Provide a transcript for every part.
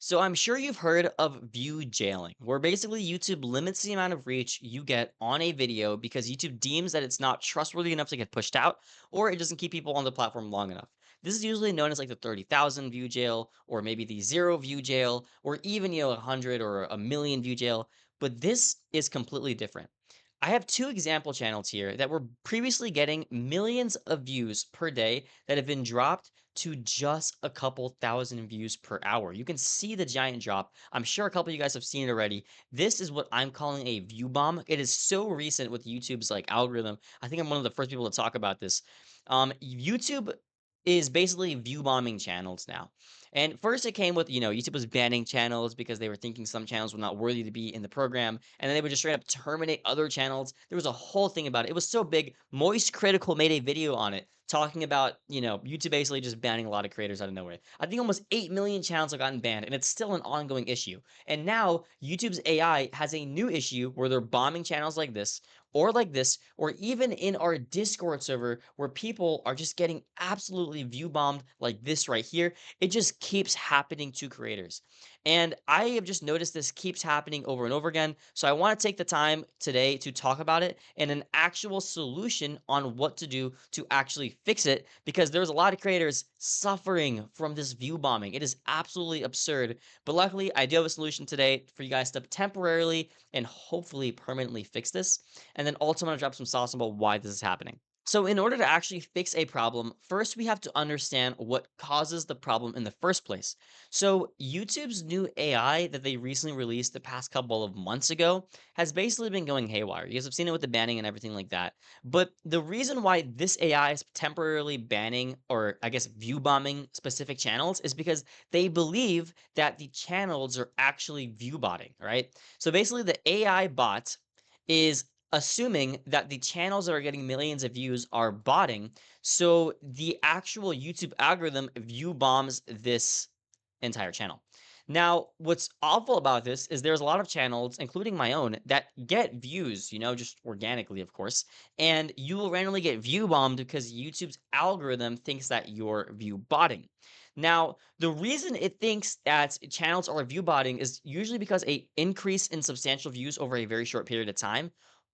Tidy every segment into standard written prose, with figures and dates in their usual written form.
So I'm sure you've heard of view jailing, where basically YouTube limits the amount of reach you get on a video because YouTube deems that it's not trustworthy enough to get pushed out, or it doesn't keep people on the platform long enough. This is usually known as like the 30,000 view jail, or maybe the zero view jail, or even 100 or a million view jail. But this is completely different. I have two example channels here that were previously getting millions of views per day that have been dropped to just a couple thousand views per hour. You can see the giant drop. I'm sure a couple of you guys have seen it already. This is what I'm calling a view bomb. It is so recent with YouTube's like algorithm. I think I'm one of the first people to talk about this. YouTube is basically view bombing channels now. And first it came with, YouTube was banning channels because they were thinking some channels were not worthy to be in the program. And then they would just straight up terminate other channels. There was a whole thing about it. It was so big. Moist Critical made a video on it talking about, YouTube basically just banning a lot of creators out of nowhere. I think almost 8 million channels have gotten banned, and it's still an ongoing issue. And now YouTube's AI has a new issue where they're bombing channels like this, or even in our Discord server where people are just getting absolutely view bombed like this right here. It just keeps happening to creators. And I have just noticed this keeps happening over and over again. So I want to take the time today to talk about it and an actual solution on what to do to actually fix it because there's a lot of creators suffering from this view bombing. It is absolutely absurd. But luckily, I do have a solution today for you guys to temporarily and hopefully permanently fix this. And then also, I'm going to drop some sauce about why this is happening. So, in order to actually fix a problem, first we have to understand what causes the problem in the first place. So, YouTube's new AI that they recently released the past couple of months ago has basically been going haywire. You guys have seen it with the banning and everything like that. But the reason why this AI is temporarily banning or I guess view bombing specific channels is because they believe that the channels are actually view botting, right? So, basically, the AI bot is assuming that the channels that are getting millions of views are botting. So the actual YouTube algorithm view bombs this entire channel. Now, what's awful about this is there's a lot of channels, including my own, that get views, just organically, of course, and you will randomly get view bombed because YouTube's algorithm thinks that you're view botting. Now, the reason it thinks that channels are view botting is usually because a increase in substantial views over a very short period of time,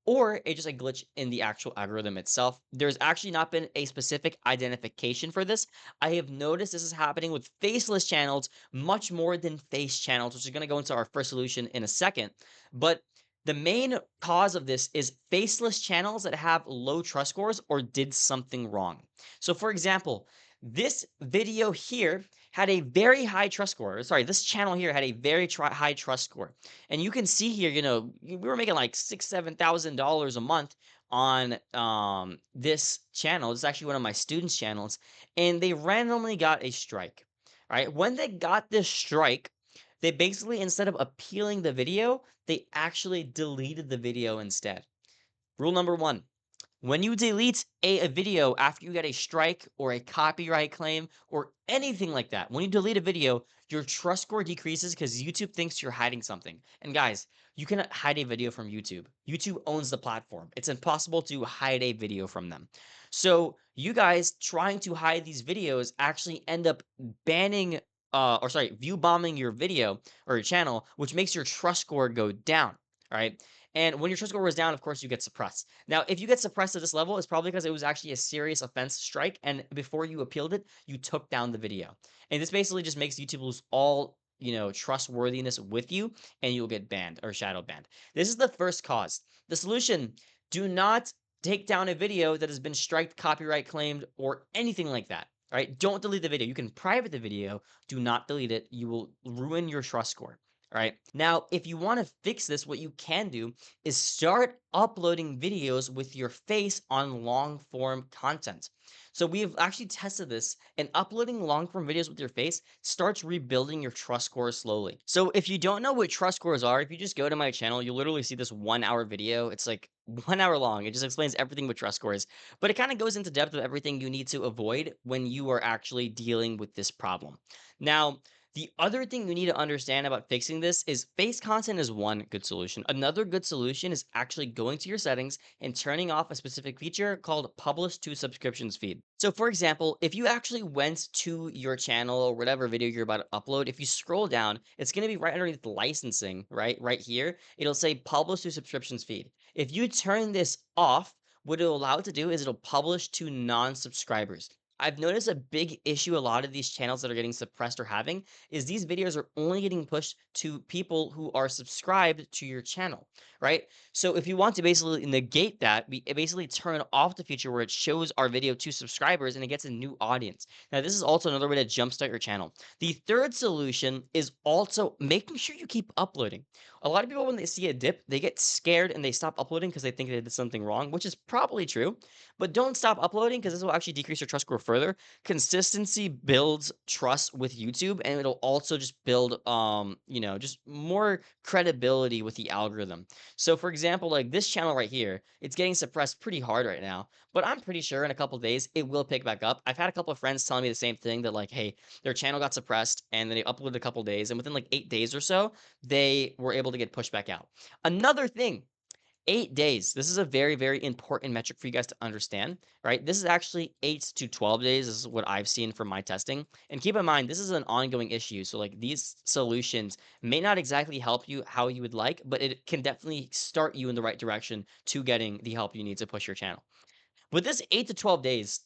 or it's just a glitch in the actual algorithm itself. There's actually not been a specific identification for this. I have noticed this is happening with faceless channels much more than face channels, which is going to go into our first solution in a second. But the main cause of this is faceless channels that have low trust scores or did something wrong. So, for example, this video here had a very high trust score. Sorry, this channel here had a very high trust score. And you can see here, we were making like $6,000, $7,000 a month on this channel. It's actually one of my students' channels, and they randomly got a strike. Right? When they got this strike, they basically instead of appealing the video, they actually deleted the video instead. Rule number one: when you delete a video after you get a strike or a copyright claim or anything like that, when you delete a video, your trust score decreases because YouTube thinks you're hiding something. And guys, you cannot hide a video from YouTube. YouTube owns the platform. It's impossible to hide a video from them. So you guys trying to hide these videos actually end up banning or sorry, view bombing your video or your channel, which makes your trust score go down. All right. And when your trust score goes down, of course, you get suppressed. Now, if you get suppressed at this level, it's probably because it was actually a serious offense strike, and before you appealed it, you took down the video. And this basically just makes YouTube lose all trustworthiness with you, and you'll get banned or shadow banned. This is the first cause. The solution: do not take down a video that has been striked, copyright claimed, or anything like that. All right, don't delete the video. You can private the video. Do not delete it. You will ruin your trust score. All right. Now, if you want to fix this, what you can do is start uploading videos with your face on long form content. So we've actually tested this, and uploading long form videos with your face starts rebuilding your trust scores slowly. So if you don't know what trust scores are, if you just go to my channel, you'll literally see this 1 hour video. It's like 1 hour long. It just explains everything with trust scores, but it kind of goes into depth of everything you need to avoid when you are actually dealing with this problem. Now, The other thing you need to understand about fixing this is face content is one good solution. Another good solution is actually going to your settings and turning off a specific feature called publish to subscriptions feed. So for example, if you actually went to your channel or whatever video you're about to upload, if you scroll down, it's going to be right underneath the licensing, right? Right here, it'll say publish to subscriptions feed. If you turn this off, what it'll allow it to do is it'll publish to non-subscribers. I've noticed a big issue a lot of these channels that are getting suppressed are having is these videos are only getting pushed to people who are subscribed to your channel, right? So if you want to basically negate that, we basically turn off the feature where it shows our video to subscribers and it gets a new audience. Now, this is also another way to jumpstart your channel. The third solution is also making sure you keep uploading. A lot of people, when they see a dip, they get scared and they stop uploading because they think they did something wrong, which is probably true. But don't stop uploading because this will actually decrease your trust score further. Consistency builds trust with YouTube, and it'll also just build just more credibility with the algorithm. So for example, like this channel right here, it's getting suppressed pretty hard right now, but I'm pretty sure in a couple days it will pick back up. I've had a couple of friends telling me the same thing that like, hey, their channel got suppressed and then they uploaded a couple days and within like 8 days or so, they were able to get pushed back out. Another thing, 8 days. This is a very, very important metric for you guys to understand, right? This is actually 8 to 12 days. This is what I've seen from my testing. And keep in mind, this is an ongoing issue. So, like, these solutions may not exactly help you how you would like, but it can definitely start you in the right direction to getting the help you need to push your channel. With this 8 to 12 days,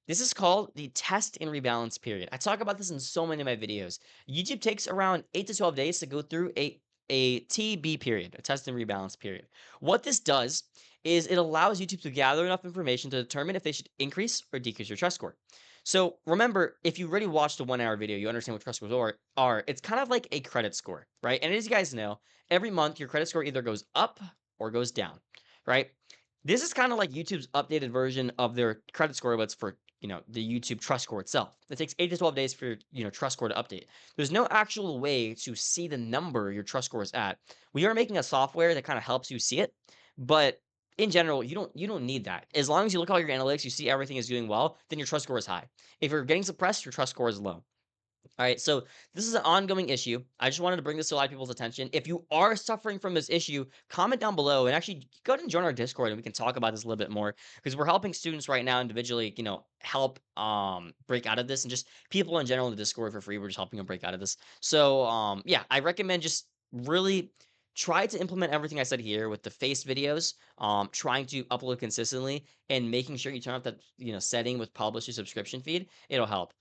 this is called the test and rebalance period. I talk about this in so many of my videos. YouTube takes around 8 to 12 days to go through a TB period, a test and rebalance period. What this does is it allows YouTube to gather enough information to determine if they should increase or decrease your trust score. So remember, if you already watched a 1 hour video, you understand what trust scores are. It's kind of like a credit score, right? And as you guys know, every month your credit score either goes up or goes down, right? This is kind of like YouTube's updated version of their credit score, but it's for the YouTube trust score itself. It takes 8 to 12 days for your trust score to update. There's no actual way to see the number your trust score is at. We are making a software that kind of helps you see it, but in general, you don't need that. As long as you look at all your analytics, you see everything is doing well, then your trust score is high. If you're getting suppressed, your trust score is low. All right, so this is an ongoing issue. I just wanted to bring this to a lot of people's attention. If you are suffering from this issue, comment down below and actually go ahead and join our Discord and we can talk about this a little bit more because we're helping students right now individually, help break out of this and just people in general in the Discord for free. We're just helping them break out of this. So yeah, I recommend just really try to implement everything I said here with the face videos, trying to upload consistently and making sure you turn off that setting with publish your subscription feed. It'll help.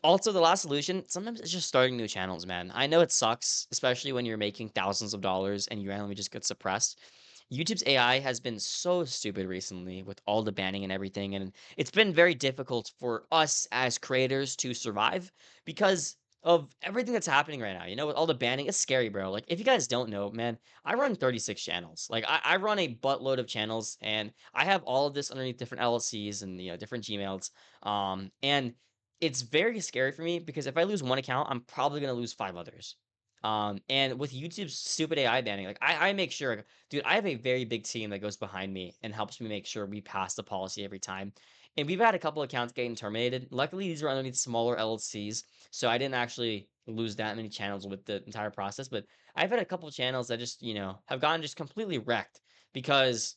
Also, the last solution, sometimes it's just starting new channels, man. I know it sucks, especially when you're making thousands of dollars and you randomly just get suppressed. YouTube's AI has been so stupid recently with all the banning and everything, and it's been very difficult for us as creators to survive because of everything that's happening right now. With all the banning, it's scary, bro. Like, if you guys don't know, man, I run 36 channels. Like, I run a buttload of channels, and I have all of this underneath different LLCs and different Gmails. And it's very scary for me because if I lose one account, I'm probably gonna lose 5 others. And with YouTube's stupid AI banning, like I make sure, dude, I have a very big team that goes behind me and helps me make sure we pass the policy every time. And we've had a couple accounts getting terminated. Luckily, these were underneath smaller LLCs, so I didn't actually lose that many channels with the entire process. But I've had a couple of channels that just, have gotten just completely wrecked because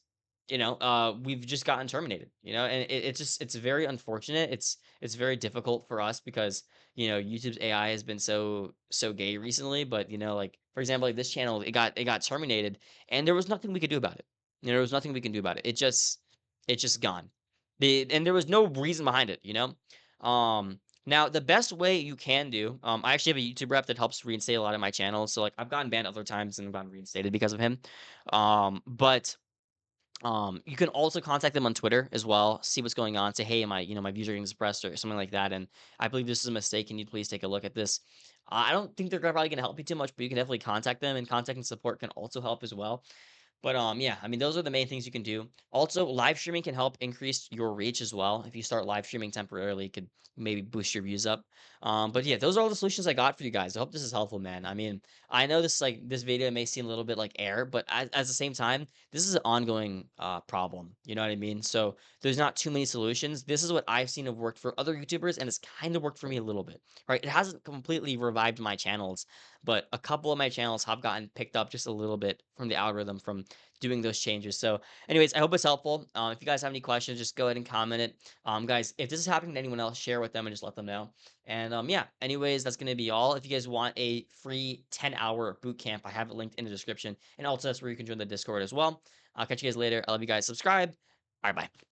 we've just gotten terminated, and it's very unfortunate. It's very difficult for us because YouTube's AI has been so gay recently, but like for example, like this channel, it got terminated and there was nothing we could do about it. There was nothing we can do about it. It's just gone. And there was no reason behind it. Now the best way you can do, I actually have a YouTube rep that helps reinstate a lot of my channels. So like I've gotten banned other times and gotten reinstated because of him. But you can also contact them on Twitter as well, see what's going on, say, "Hey, my views are getting suppressed," or something like that, and I believe this is a mistake. Can you please take a look at this? I don't think they're probably gonna help you too much, but you can definitely contact them, and contacting support can also help as well. But yeah, I mean, those are the main things you can do. Also, live streaming can help increase your reach as well. If you start live streaming temporarily, it could maybe boost your views up. But yeah, those are all the solutions I got for you guys. I hope this is helpful, man. I mean, I know this video may seem a little bit like air, but at the same time, this is an ongoing problem. You know what I mean? So there's not too many solutions. This is what I've seen have worked for other YouTubers, and it's kind of worked for me a little bit. Right? It hasn't completely revived my channels, but a couple of my channels have gotten picked up just a little bit from the algorithm from doing those changes. So, anyways, I hope it's helpful. If you guys have any questions, just go ahead and comment it. Guys, if this is happening to anyone else, share with them and just let them know. And yeah, anyways, that's gonna be all. If you guys want a free 10-hour boot camp, I have it linked in the description, and also that's where you can join the Discord as well. I'll catch you guys later. I love you guys. Subscribe. All right, bye.